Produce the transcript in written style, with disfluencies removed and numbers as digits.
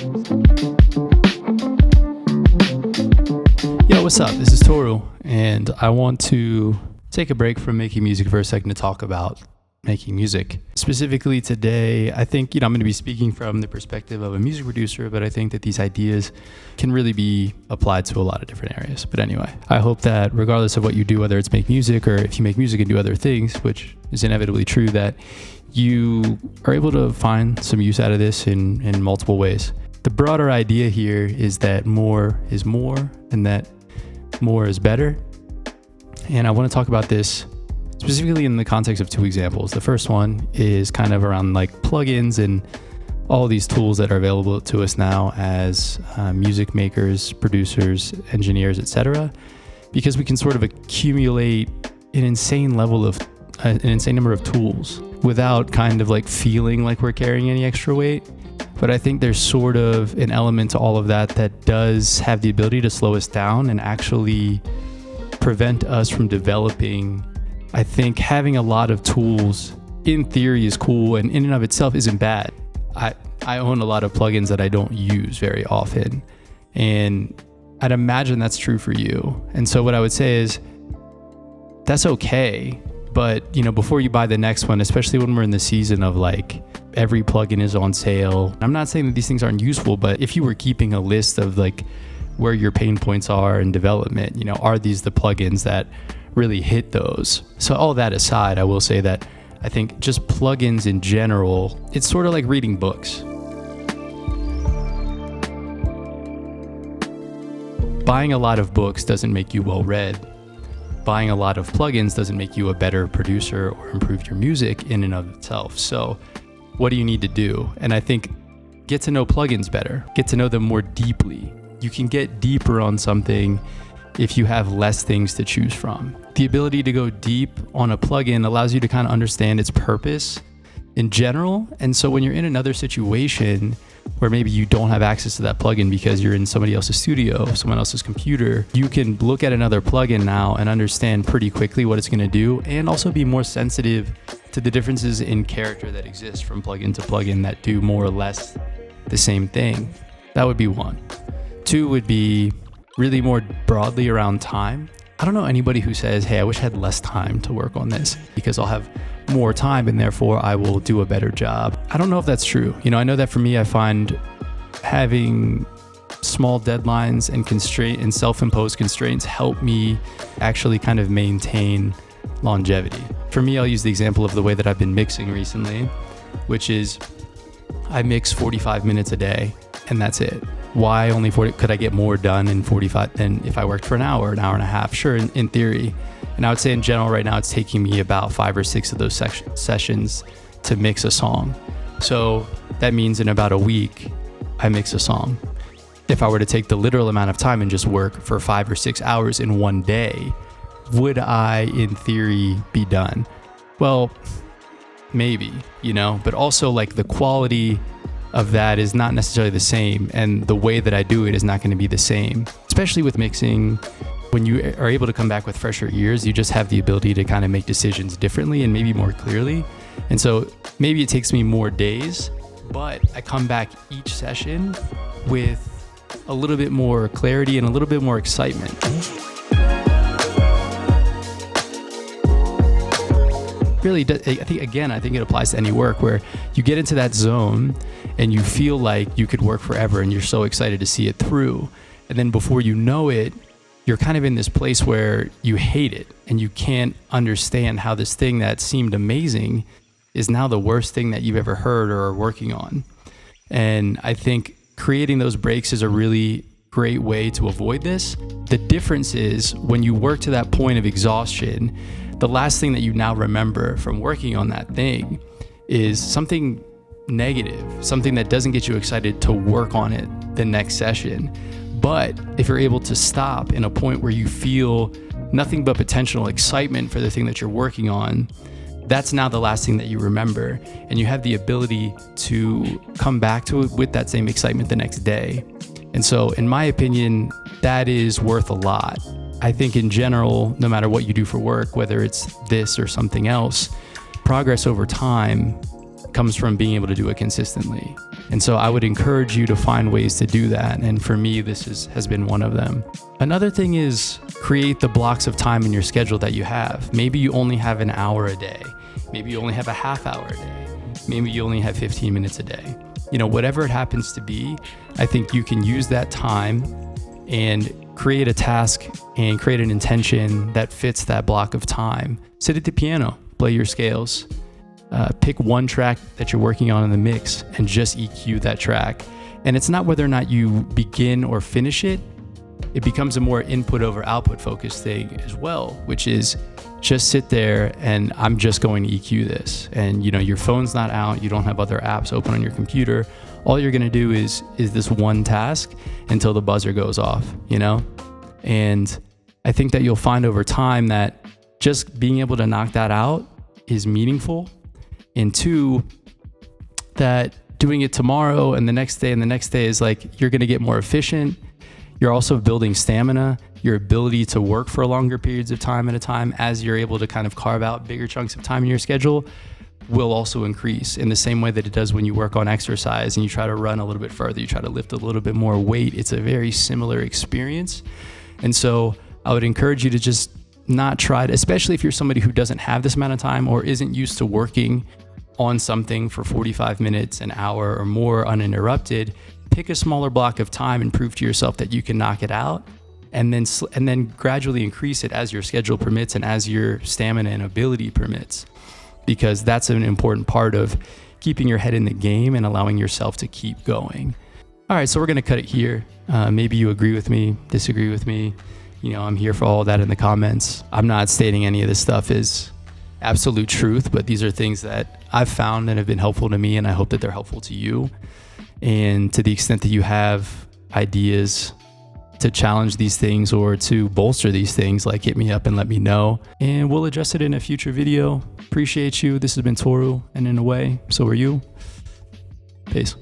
Yo, what's up? This is Toru, and I want to take a break from making music for a second to talk about making music. Specifically today, I think, I'm going to be speaking from the perspective of a music producer, but I think that these ideas can really be applied to a lot of different areas. But anyway, I hope that regardless of what you do, whether it's make music or if you make music and do other things, which is inevitably true, that you are able to find some use out of this in multiple ways. The broader idea here is that more is more and that more is better. And I want to talk about this specifically in the context of two examples. The first one is kind of around like plugins and all these tools that are available to us now as music makers, producers, engineers, etc. Because we can sort of accumulate an insane number of tools without kind of like feeling like we're carrying any extra weight. But I think there's sort of an element to all of that does have the ability to slow us down and actually prevent us from developing. I think having a lot of tools in theory is cool and in and of itself isn't bad. I own a lot of plugins that I don't use very often, and I'd imagine that's true for you. And so what I would say is that's okay, but before you buy the next one, especially when we're in the season of like every plugin is on sale. I'm not saying that these things aren't useful, but if you were keeping a list of like where your pain points are in development, are these the plugins that really hit those? So all that aside, I will say that I think just plugins in general, it's sort of like reading books. Buying a lot of books doesn't make you well read. Buying a lot of plugins doesn't make you a better producer or improve your music in and of itself. So what do you need to do? And I think get to know plugins better, get to know them more deeply. You can get deeper on something if you have less things to choose from. The ability to go deep on a plugin allows you to kind of understand its purpose in general. And so when you're in another situation where maybe you don't have access to that plugin because you're in somebody else's studio, someone else's computer, you can look at another plugin now and understand pretty quickly what it's going to do, and also be more sensitive to the differences in character that exist from plugin to plugin that do more or less the same thing. That would be one. Two would be really more broadly around time. I don't know anybody who says, hey, I wish I had less time to work on this because I'll have more time and therefore I will do a better job. I don't know if that's true. I know that for me, I find having small deadlines and self-imposed constraints help me actually kind of maintain longevity. For me, I'll use the example of the way that I've been mixing recently, which is I mix 45 minutes a day and that's it. Why only 40? Could I get more done in 45 than if I worked for an hour and a half? Sure, in theory. And I would say in general right now, it's taking me about 5 or 6 of those sessions to mix a song. So that means in about a week, I mix a song. If I were to take the literal amount of time and just work for 5 or 6 hours in one day, would I, in theory, be done? Well, maybe, but also like the quality of that is not necessarily the same, and the way that I do it is not going to be the same. Especially with mixing, when you are able to come back with fresher ears, you just have the ability to kind of make decisions differently and maybe more clearly. And so maybe it takes me more days, but I come back each session with a little bit more clarity and a little bit more excitement. Really, I think it applies to any work where you get into that zone and you feel like you could work forever and you're so excited to see it through. And then before you know it, you're kind of in this place where you hate it and you can't understand how this thing that seemed amazing is now the worst thing that you've ever heard or are working on. And I think creating those breaks is a really great way to avoid this. The difference is when you work to that point of exhaustion, the last thing that you now remember from working on that thing is something negative, something that doesn't get you excited to work on it the next session. But if you're able to stop in a point where you feel nothing but potential excitement for the thing that you're working on, that's now the last thing that you remember. And you have the ability to come back to it with that same excitement the next day. And so in my opinion, that is worth a lot. I think in general, no matter what you do for work, whether it's this or something else, progress over time comes from being able to do it consistently. And so I would encourage you to find ways to do that. And for me, this has been one of them. Another thing is create the blocks of time in your schedule that you have. Maybe you only have an hour a day. Maybe you only have a half hour a day. Maybe you only have 15 minutes a day. You know, whatever it happens to be, I think you can use that time and create a task and create an intention that fits that block of time. Sit at the piano, play your scales. Pick one track that you're working on in the mix and just EQ that track. And it's not whether or not you begin or finish it. It becomes a more input over output focused thing as well, which is just sit there and I'm just going to EQ this. And you know, your phone's not out, you don't have other apps open on your computer. All you're gonna do is this one task until the buzzer goes off, you know? And I think that you'll find over time that just being able to knock that out is meaningful. And two, that doing it tomorrow and the next day and the next day is like, you're gonna get more efficient. You're also building stamina, your ability to work for longer periods of time at a time as you're able to kind of carve out bigger chunks of time in your schedule will also increase in the same way that it does when you work on exercise and you try to run a little bit further, you try to lift a little bit more weight. It's a very similar experience. And so I would encourage you to just not try to, especially if you're somebody who doesn't have this amount of time or isn't used to working on something for 45 minutes, an hour or more uninterrupted, pick a smaller block of time and prove to yourself that you can knock it out, and then gradually increase it as your schedule permits and as your stamina and ability permits, because that's an important part of keeping your head in the game and allowing yourself to keep going. All right, so we're gonna cut it here. Maybe you agree with me, disagree with me. You know, I'm here for all of that in the comments. I'm not stating any of this stuff is absolute truth, but these are things that I've found and have been helpful to me, and I hope that they're helpful to you. And to the extent that you have ideas to challenge these things or to bolster these things, like hit me up and let me know, and we'll address it in a future video. Appreciate you. This has been Toru, and in a way, so are you. Peace.